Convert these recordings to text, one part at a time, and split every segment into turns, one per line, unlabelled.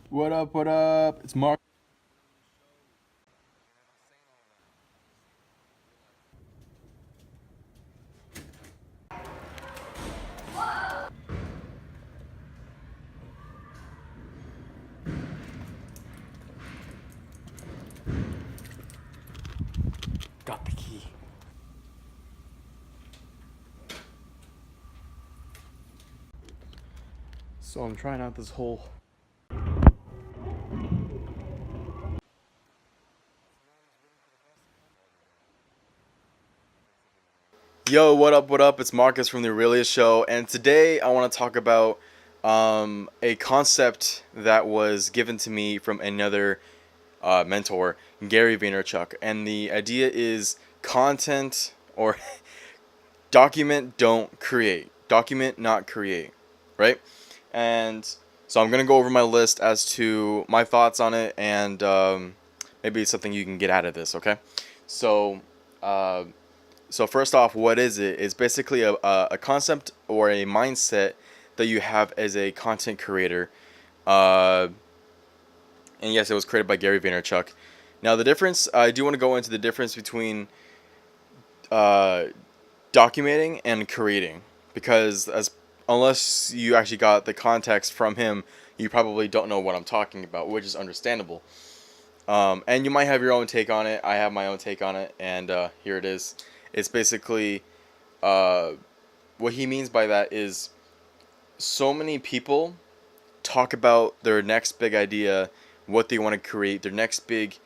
What up? What up? It's Mark. Got the key. So I'm trying out this whole. Yo, what up? What up? It's Marcus from the Aurelia Show, and today I want to talk about a concept that was given to me from another mentor, Gary Vaynerchuk, and the idea is content or document, don't create. Document, not create, right? And so I'm gonna go over my list as to my thoughts on it, and maybe it's something you can get out of this. Okay, so. Uh, so first off, what is it? It's basically a concept or a mindset that you have as a content creator. Uh, and yes, it was created by Gary Vaynerchuk. Now the difference, I do want to go into the difference between uh, documenting and creating, because as unless you actually got the context from him, you probably don't know what I'm talking about, which is understandable. And you might have your own take on it. I have my own take on it, and here it is. It's basically uh, what he means by that is so many people talk about their next big idea, what they want to create, their next big.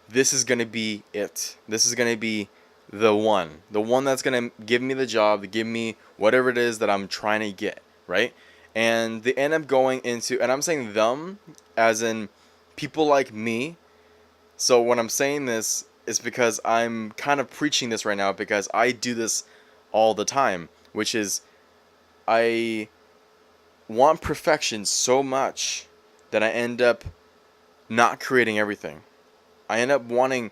This is gonna be it. This is gonna be the one that's gonna give me the job, to give me whatever it is that I'm trying to get, right? And they end up going into, and I'm saying them as in people like me. So when I'm saying this, it's because I'm kind of preaching this right now because I do this all the time, which is I want perfection so much that I end up not creating everything. I end up wanting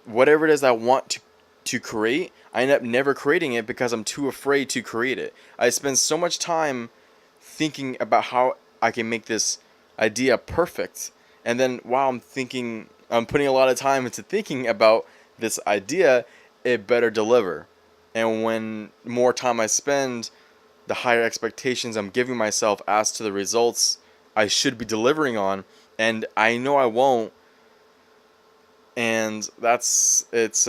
whatever it is I want to create. I end up never creating it because I'm too afraid to create it. I spend so much time thinking about how I can make this idea perfect. And then while I'm putting a lot of time into thinking about this idea, it better deliver. And when more time I spend, the higher expectations I'm giving myself as to the results I should be delivering on, and I know I won't, and it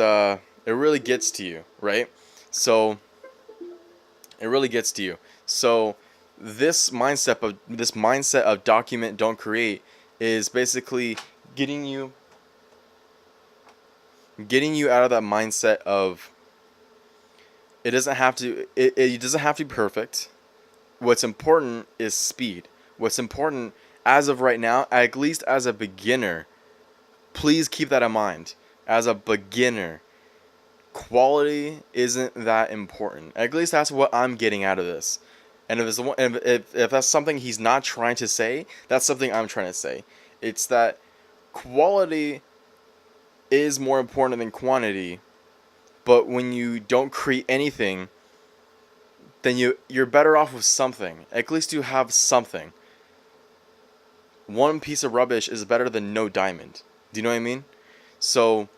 really gets to you, right? So it really gets to you. So this mindset of document, don't create is basically getting you getting you out of that mindset of it doesn't have to be perfect. What's important is speed. What's important as of right now, at least as a beginner, please keep that in mind. As a beginner, quality isn't that important. At least that's what I'm getting out of this. And if that's something he's not trying to say, that's something I'm trying to say. It's that quality is more important than quantity. But when you don't create anything, then you're better off with something. At least you have something. One piece of rubbish is better than no diamond. Do you know what I mean? So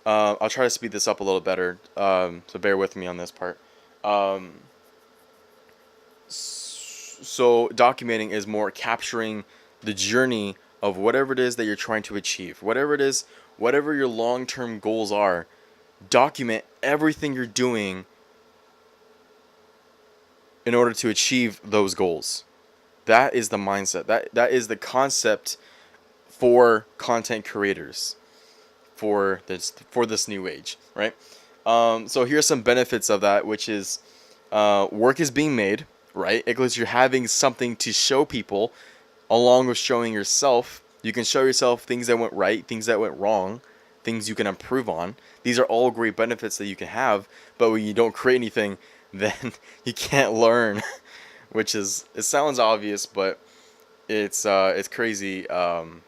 I'll try to speed this up a little better. So bear with me on this part. Um, so documenting is more capturing the journey of whatever it is that you're trying to achieve. Whatever it is, whatever your long-term goals are, document everything you're doing in order to achieve those goals. That is the mindset. That is the concept for content creators for this new age, right? So here's some benefits of that, which is work is being made, right? Because you're having something to show people, along with showing yourself. You can show yourself things that went right, things that went wrong, things you can improve on. These are all great benefits that you can have, but when you don't create anything, then you can't learn, which is, it sounds obvious, but it's crazy how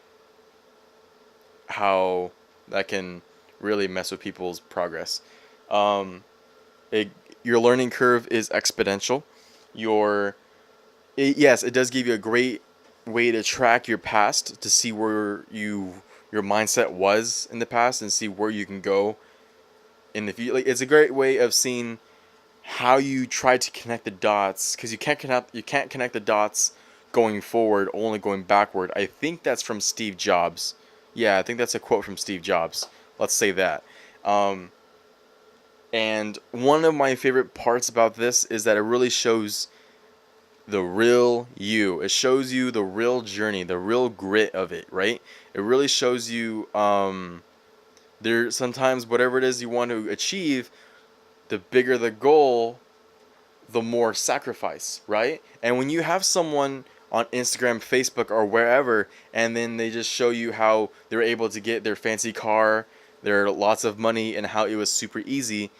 that can really mess with people's progress. Um, it, your learning curve is exponential. Your yes, it does give you a great way to track your past to see where your mindset was in the past and see where you can go in the future. Like, it's a great way of seeing how you try to connect the dots, because you can't connect the dots going forward, only going backward. I think that's from Steve Jobs. Yeah, I think that's a quote from Steve Jobs. Let's say that. Um, and one of my favorite parts about this is that it really shows the real you. It shows you the real journey, the real grit of it, right? It really shows you there sometimes whatever it is you want to achieve, the bigger the goal, the more sacrifice, right? And when you have someone on Instagram, Facebook, or wherever, and then they just show you how they're able to get their fancy car, their lots of money, and how it was super easy,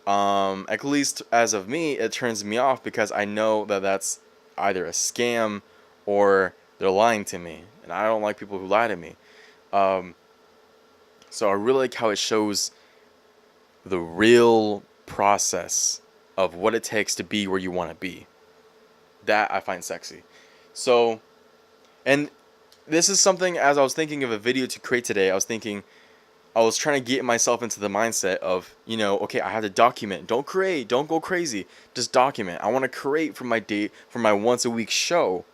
at least as of me, it turns me off because I know that that's either a scam or they're lying to me, and I don't like people who lie to me. Um, so I really like how it shows the real process of what it takes to be where you want to be. That I find sexy. So, and this is something, as I was thinking of a video to create today, I was trying to get myself into the mindset of, okay, I have to document. Don't create, don't go crazy. Just document. I want to create for my once a week show.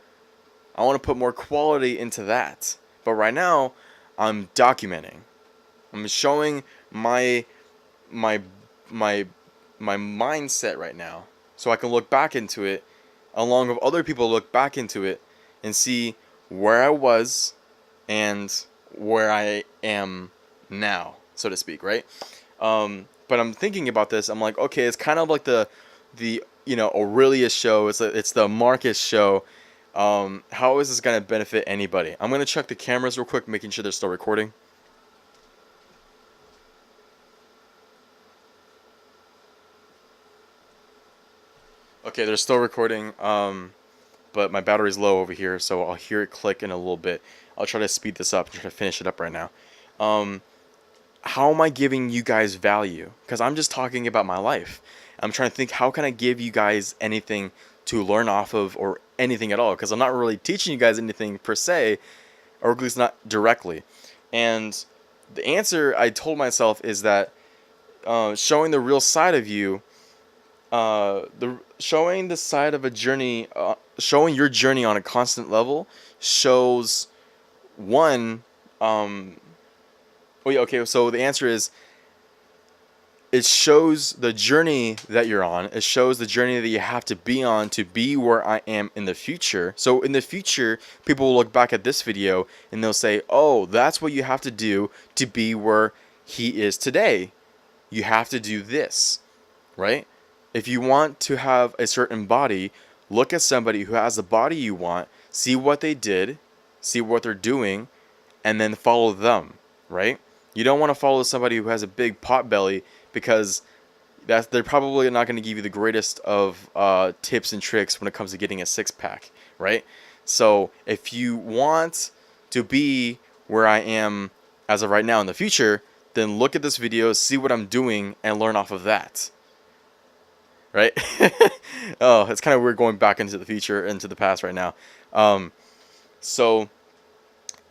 I want to put more quality into that. But right now, I'm documenting. I'm showing my my my my mindset right now, so I can look back into it along with other people, look back into it and see where I was and where I am now, so to speak, right? But I'm thinking about this. I'm like, okay, it's kind of like the Aurelius show. It's the Marcus show. How is this gonna benefit anybody? I'm gonna check the cameras real quick, making sure they're still recording. Okay, they're still recording. But my battery's low over here, so I'll hear it click in a little bit. I'll try to speed this up and try to finish it up right now. Um, how am I giving you guys value? Because I'm just talking about my life. I'm trying to think, how can I give you guys anything to learn off of, or anything at all? Because I'm not really teaching you guys anything per se, or at least not directly. And the answer I told myself is that showing the real side of you, the showing the side of a journey, showing your journey on a constant level shows one. Oh yeah, okay. So the answer is, it shows the journey that you're on. It shows the journey that you have to be on to be where I am in the future. So in the future, people will look back at this video and they'll say, "Oh, that's what you have to do to be where he is today. You have to do this." Right? If you want to have a certain body, look at somebody who has the body you want, see what they did, see what they're doing, and then follow them, right? You don't want to follow somebody who has a big pot belly, because they're probably not going to give you the greatest of tips and tricks when it comes to getting a six-pack, right? So if you want to be where I am as of right now in the future, then look at this video, see what I'm doing, and learn off of that. Right? Oh, it's kind of weird going back into the future, into the past right now. So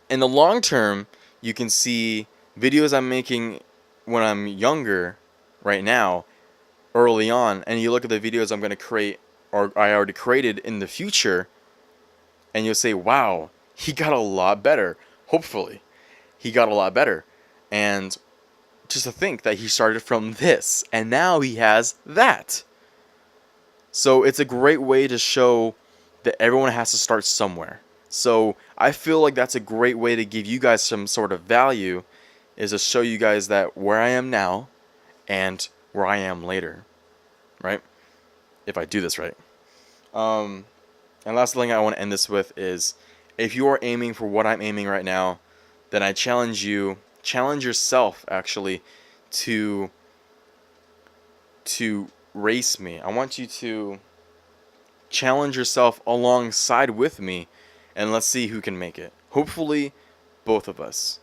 in the long term, you can see videos I'm making when I'm younger right now, early on, and you look at the videos I'm going to create, or I already created in the future, and you'll say, wow, he got a lot better. Hopefully, he got a lot better. And just to think that he started from this, and now he has that. So it's a great way to show that everyone has to start somewhere. So I feel like that's a great way to give you guys some sort of value, is to show you guys that where I am now and where I am later, right? If I do this right. And last thing I want to end this with is, if you are aiming for what I'm aiming right now, then I challenge yourself actually, to race me. I want you to challenge yourself alongside with me, and let's see who can make it. Hopefully, both of us.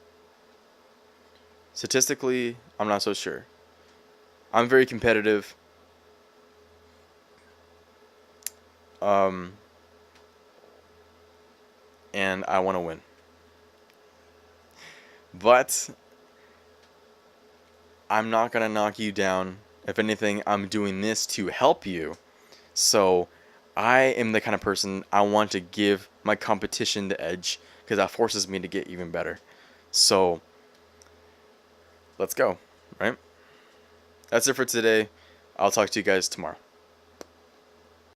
Statistically, I'm not so sure. I'm very competitive. and I want to win. But I'm not going to knock you down. If anything, I'm doing this to help you. So I am the kind of person I want to give my competition the edge because that forces me to get even better. So let's go, right? That's it for today. I'll talk to you guys tomorrow.